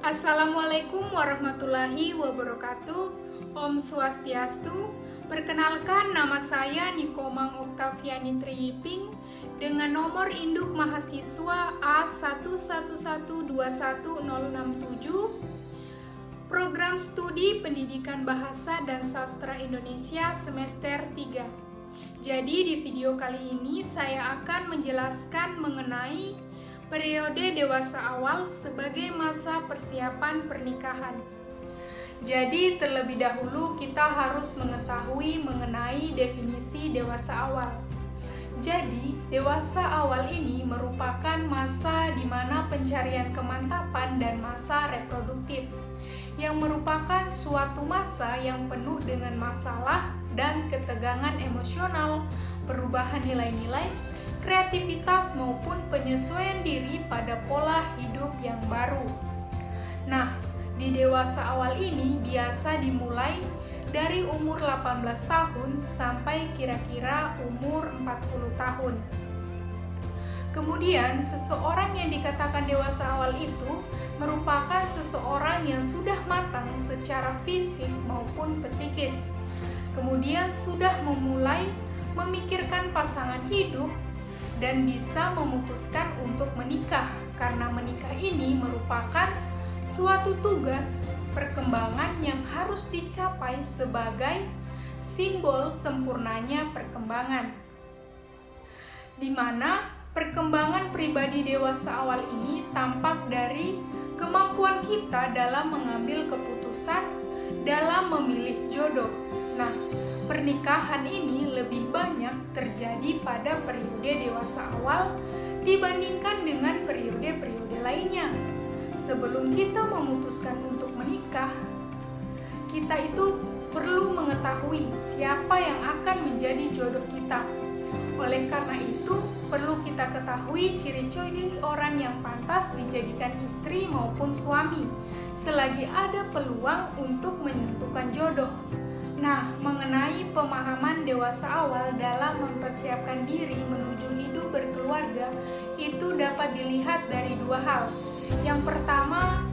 Assalamualaikum warahmatullahi wabarakatuh. Om Swastiastu. Perkenalkan, nama saya Nikomang Oktaviani Triyiping dengan nomor induk mahasiswa A11121067, Program Studi Pendidikan Bahasa dan Sastra Indonesia semester 3. Jadi di video kali ini saya akan menjelaskan mengenai periode dewasa awal sebagai masa persiapan pernikahan. Jadi terlebih dahulu kita harus mengetahui mengenai definisi dewasa awal. Jadi dewasa awal ini merupakan masa di mana pencarian kemantapan dan masa reproduktif, yang merupakan suatu masa yang penuh dengan masalah dan ketegangan emosional, perubahan nilai-nilai, kreativitas maupun penyesuaian diri pada pola hidup yang baru. Nah, di dewasa awal ini biasa dimulai dari umur 18 tahun sampai kira-kira umur 40 tahun. Kemudian, seseorang yang dikatakan dewasa awal itu merupakan seseorang yang sudah matang secara fisik maupun psikis. Kemudian sudah memulai memikirkan pasangan hidup dan bisa memutuskan untuk menikah, karena menikah ini merupakan suatu tugas perkembangan yang harus dicapai sebagai simbol sempurnanya perkembangan, di mana perkembangan pribadi dewasa awal ini tampak dari kemampuan kita dalam mengambil keputusan dalam memilih jodoh. Nah, pernikahan ini lebih banyak terjadi pada periode dewasa awal dibandingkan dengan periode-periode lainnya. Sebelum kita memutuskan untuk menikah, kita itu perlu mengetahui siapa yang akan menjadi jodoh kita. Oleh karena itu, perlu kita ketahui ciri-ciri orang yang pantas dijadikan istri maupun suami, selagi ada peluang untuk menentukan jodoh. Nah, mengenai pemahaman dewasa awal dalam mempersiapkan diri menuju hidup berkeluarga, itu dapat dilihat dari dua hal. Yang pertama,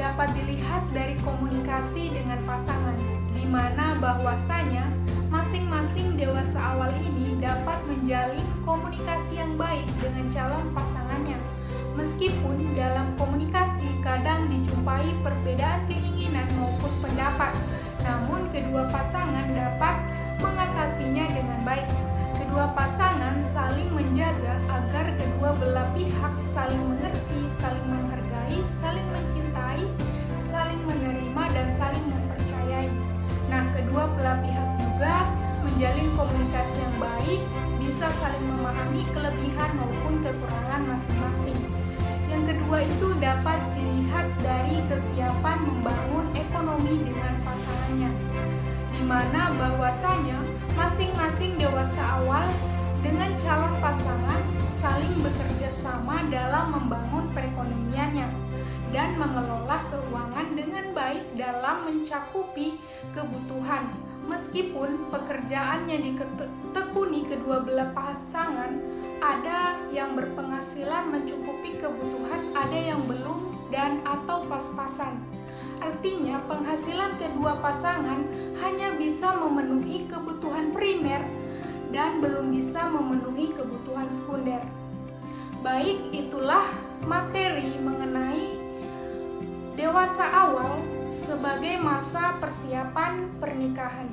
dapat dilihat dari komunikasi dengan pasangan, di mana bahwasanya masing-masing dewasa awal ini dapat menjalin komunikasi yang baik dengan calon pasangannya. Meskipun dalam komunikasi kadang dijumpai perbedaan keinginan maupun pendapat, namun kedua pasangan dapat mengatasinya dengan baik. Kedua pasangan saling menjaga agar kedua belah pihak saling mengerti, saling menghargai, saling mencintai, saling menerima, dan saling mempercayai. Nah, kedua belah pihak juga menjalin komunikasi yang baik, bisa saling memahami kelebihan maupun kekurangan masing-masing. Yang kedua itu dapat dilihat dari kesiapan membangun ekonomi dengan pasangannya, di mana bahwasanya masing-masing dewasa awal dengan calon pasangan saling bekerja sama dalam membangun perekonomiannya dan mengelola keuangan dengan baik dalam mencakupi kebutuhan. Meskipun pekerjaannya ditekuni kedua belah pasangan, ada yang berpenghasilan mencukupi kebutuhan, ada yang belum dan atau pas-pasan. Artinya penghasilan kedua pasangan hanya bisa memenuhi kebutuhan primer dan belum bisa memenuhi kebutuhan sekunder. Baik, itulah materi mengenai dewasa awal sebagai masa persiapan pernikahan.